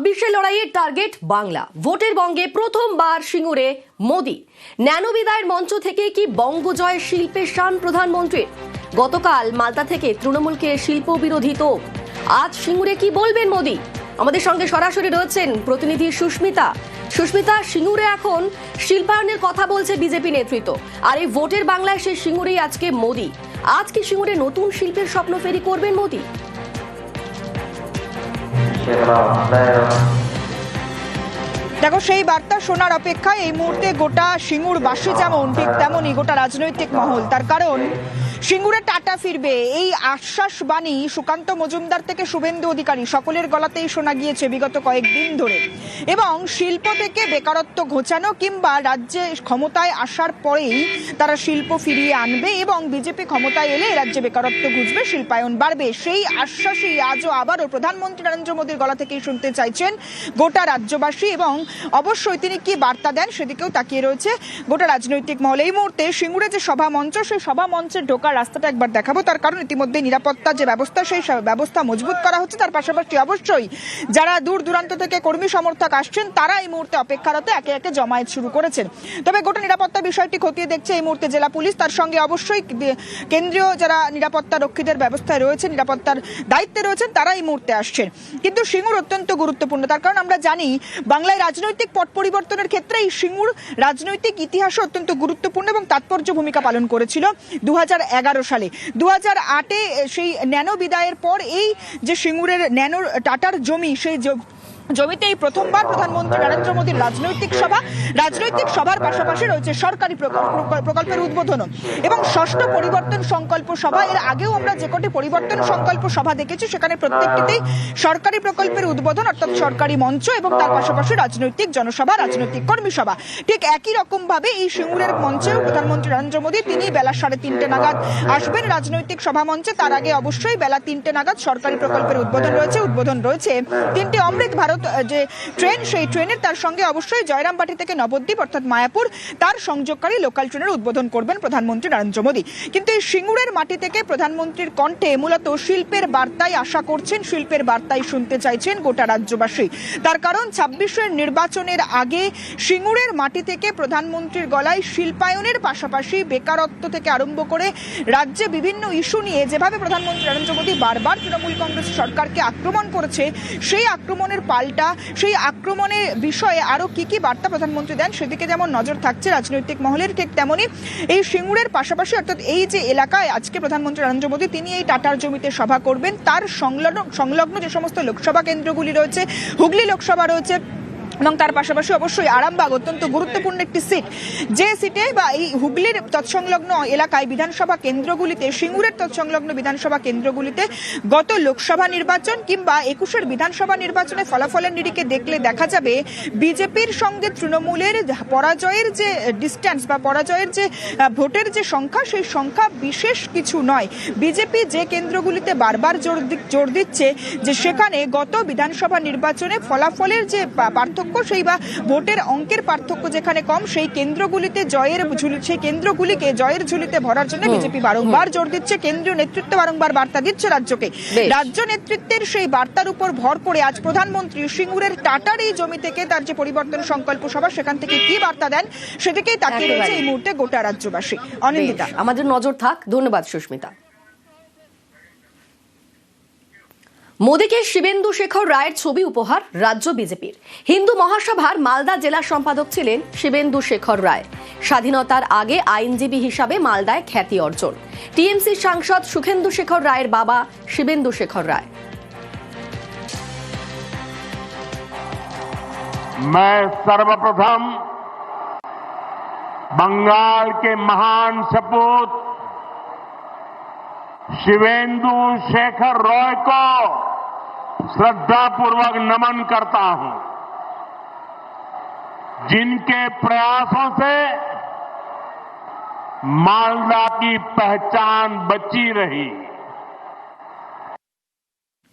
26-এ লড়াইয়ের টার্গেট বাংলা। ভোটের বঙ্গে প্রথমবার সিঙ্গুরে মোদি। ন্যানো বিদায়ের মঞ্চ থেকে কি বঙ্গজয় শিল্পের শান প্রধানমন্ত্রীর? গতকাল মালদা থেকে তৃণমূলকে শিল্প বিরোধী তো আজ সিঙ্গুরে কি বলবেন মোদি? আমাদের সঙ্গে সরাসরি রয়েছেন প্রতিনিধি সুস্মিতা। সুস্মিতা, সিঙ্গুরে এখন শিল্পায়নের কথা বলছে বিজেপি নেতৃত্ব, আর এই ভোটের বাংলায় সেই সিঙ্গুরেই আজকে মোদি। আজ কি সিঙ্গুরে নতুন শিল্পের স্বপ্ন ফেরি করবেন মোদি? দেখো, সেই বার্তা শোনার অপেক্ষায় এই মুহূর্তে গোটা সিঙ্গুরবাসী, যেমন ঠিক তেমনই গোটা রাজনৈতিক মহল। তার কারণ সিঙ্গুরে টাটা ফিরবে, এই আশ্বাস বাণী সুকান্ত মজুমদার থেকে শুভেন্দু অধিকারী সকলের গলাতেই শোনা গিয়েছে বিগত কয়েকদিন ধরে। এবং শিল্প থেকে বেকারত্ব ঘোচানো কিংবা রাজ্যে ক্ষমতায় আসার পরেই তারা শিল্প ফিরিয়ে আনবে এবং বিজেপি ক্ষমতায় এলে রাজ্যে বেকারত্ব ঘুচবে, শিল্পায়ন বাড়বে। সেই আশ্বাসই আজও আবারও প্রধানমন্ত্রী নরেন্দ্র মোদীর গলা থেকেই শুনতে চাইছেন গোটা রাজ্যবাসী। এবং অবশ্যই তিনি কি বার্তা দেন সেদিকেও তাকিয়ে রয়েছে গোটা রাজনৈতিক মহল। এই মুহূর্তে সিঙ্গুরে যে সভা মঞ্চ, সেই সভা মঞ্চের ঢোকার রাস্তাটা একবার দেখাবো। তার কারণ ইতিমধ্যে নিরাপত্তার যে ব্যবস্থা, সেই ব্যবস্থা মজবুত করা হচ্ছে। তার পাশাপাশি অবশ্যই যারা দূর দূরান্ত থেকে কর্মী সমর্থক আসছেন তারা এই মুহূর্তে অপেক্ষারত একে একে জমায়েত শুরু করেছেন। তবে গোটা নিরাপত্তা বিষয়টি খতিয়ে দেখছে এই মুহূর্তে জেলা পুলিশ। তার সঙ্গে অবশ্যই কেন্দ্রীয় যারা নিরাপত্তা রক্ষীদের ব্যবস্থায় রয়েছে, নিরাপত্তার দায়িত্বে রয়েছেন, তারা এই মুহূর্তে আসছেন। কিন্তু সিঙ্গুর অত্যন্ত গুরুত্বপূর্ণ। তার কারণ আমরা জানি বাংলায় রাজনৈতিক পট পরিবর্তনের ক্ষেত্রে এই সিঙ্গুর রাজনৈতিক ইতিহাসে অত্যন্ত গুরুত্বপূর্ণ এবং তাৎপর্য ভূমিকা পালন করেছিল 2011 সালে। 2008-এ সেই ন্যানো বিদায়ের পর এই যে সিঙ্গুরের ন্যানো টাটার জমি, সেই জমিতেই প্রথমবার প্রধানমন্ত্রী নরেন্দ্র মোদীর রাজনৈতিক সভার পাশাপাশি রয়েছে সরকারি প্রকল্পের উদ্বোধন এবং ষষ্ঠ পরিবর্তন সংকল্প সভা। এর আগেও আমরা যে কটি পরিবর্তন সংকল্প সভা দেখেছি সেখানে প্রত্যেকটিতেই সরকারি প্রকল্পের উদ্বোধন অর্থাৎ সরকারি মঞ্চ এবং তার পাশাপাশি রাজনৈতিক জনসভা, রাজনৈতিক কর্মী সভা। ঠিক একই রকম ভাবে এই সিঙ্গুরের মঞ্চেও প্রধানমন্ত্রী নরেন্দ্র মোদী তিনি বেলা 3:30 নাগাদ আসবেন রাজনৈতিক সভা মঞ্চে। তার আগে অবশ্যই বেলা 3টে নাগাদ সরকারি প্রকল্পের উদ্বোধন রয়েছে 3টি অমৃত ভারত যে ট্রেন, সেই ট্রেনের তার সঙ্গে অবশ্যই জয়রামবাটি থেকে নবদ্বীপ অর্থাৎ মায়াপুর তার সংযোগকারী লোকাল ট্রেনের উদ্বোধন করবেন প্রধানমন্ত্রী নরেন্দ্র মোদী। কিন্তু এই সিঙ্গুরের মাটি থেকে প্রধানমন্ত্রীর কণ্ঠে মূলত শিল্পের বার্তাই আশা করছেন, শিল্পের বার্তাই শুনতে চাইছেন গোটা রাজ্যবাসী। তার কারণ 26-এর নির্বাচনের আগে সিঙ্গুরের মাটি থেকে প্রধানমন্ত্রীর গলায় শিল্পায়নের পাশাপাশি বেকারত্ব থেকে আরম্ভ করে রাজ্যে বিভিন্ন ইস্যু নিয়ে যেভাবে প্রধানমন্ত্রী নরেন্দ্র মোদী বারবার তৃণমূল কংগ্রেস সরকারকে আক্রমণ করেছে, সেই আক্রমণের পাল্টা, সেই আক্রমণের বিষয়ে আরো কি কি বার্তা প্রধানমন্ত্রী দেন সেদিকে যেমন নজর থাকছে রাজনৈতিক মহলের, ঠিক তেমনি এই সিঙ্গুরের পাশাপাশি অর্থাৎ এই যে এলাকায় আজকে প্রধানমন্ত্রী নরেন্দ্র মোদী তিনি এই টাটার জমিতে সভা করবেন, তার সংলগ্ন যে সমস্ত লোকসভা কেন্দ্রগুলি রয়েছে, হুগলি লোকসভা রয়েছে এবং তার পাশাপাশি অবশ্যই আরামবাগ অত্যন্ত গুরুত্বপূর্ণ একটি সিট, যে সিটে বা এই হুগলির তৎসংলগ্ন এলাকায় বিধানসভা কেন্দ্রগুলিতে, সিঙ্গুরের তৎসংলগ্ন বিধানসভা কেন্দ্রগুলিতে গত লোকসভা নির্বাচন কিংবা 21-এর বিধানসভা নির্বাচনে ফলাফলের নিরিখে দেখলে দেখা যাবে বিজেপির সঙ্গে তৃণমূলের পরাজয়ের যে ডিস্ট্যান্স বা পরাজয়ের যে ভোটের যে সংখ্যা, সেই সংখ্যা বিশেষ কিছু নয়। বিজেপি যে কেন্দ্রগুলিতে বারবার জোর দিচ্ছে যে সেখানে গত বিধানসভা নির্বাচনে ফলাফলের যে পার্থক্য, সেই বা ভোটের অঙ্কের পার্থক্য যেখানে কম, সেই কেন্দ্রগুলিকে জয়ের ঝুলিতে ভরার জন্য বিজেপি বারংবার জোর দিচ্ছে। কেন্দ্রীয় নেতৃত্ব বারংবার বার্তা দিচ্ছে রাজ্যকে। রাজ্য নেতৃত্বের সেই বার্তার উপর ভর করে আজ প্রধানমন্ত্রী সিঙ্গুরের টাটার এই জমি থেকে তার যে পরিবর্তন সংকল্প সভা, সেখান থেকে কি বার্তা দেন সেদিকেই তাকিয়ে রয়েছে এই মুহূর্তে গোটা রাজ্যবাসী। অনিন্দিতা, আমাদের নজর থাক। ধন্যবাদ সুস্মিতা। মোদীকে শিবেন্দু শেখর রায়ের ছবি উপহার রাজ্য বিজেপির। হিন্দু মহাসভার মালদা জেলা সম্পাদক ছিলেন শিবেন্দু শেখর রায়। স্বাধীনতার আগে আইনজীবী হিসাবে মালদায় খ্যাতি অর্জন। টিএমসি সাংসদ সুখেন্দু শেখর রায়ের বাবা শিবেন্দু শেখর রায়। मैं सर्वप्रथम बंगाल के महान सपूत शिवेंदु शेखर रॉय को श्रद्धापूर्वक नमन करता हूं, जिनके प्रयासों से मालदा की पहचान बची रही।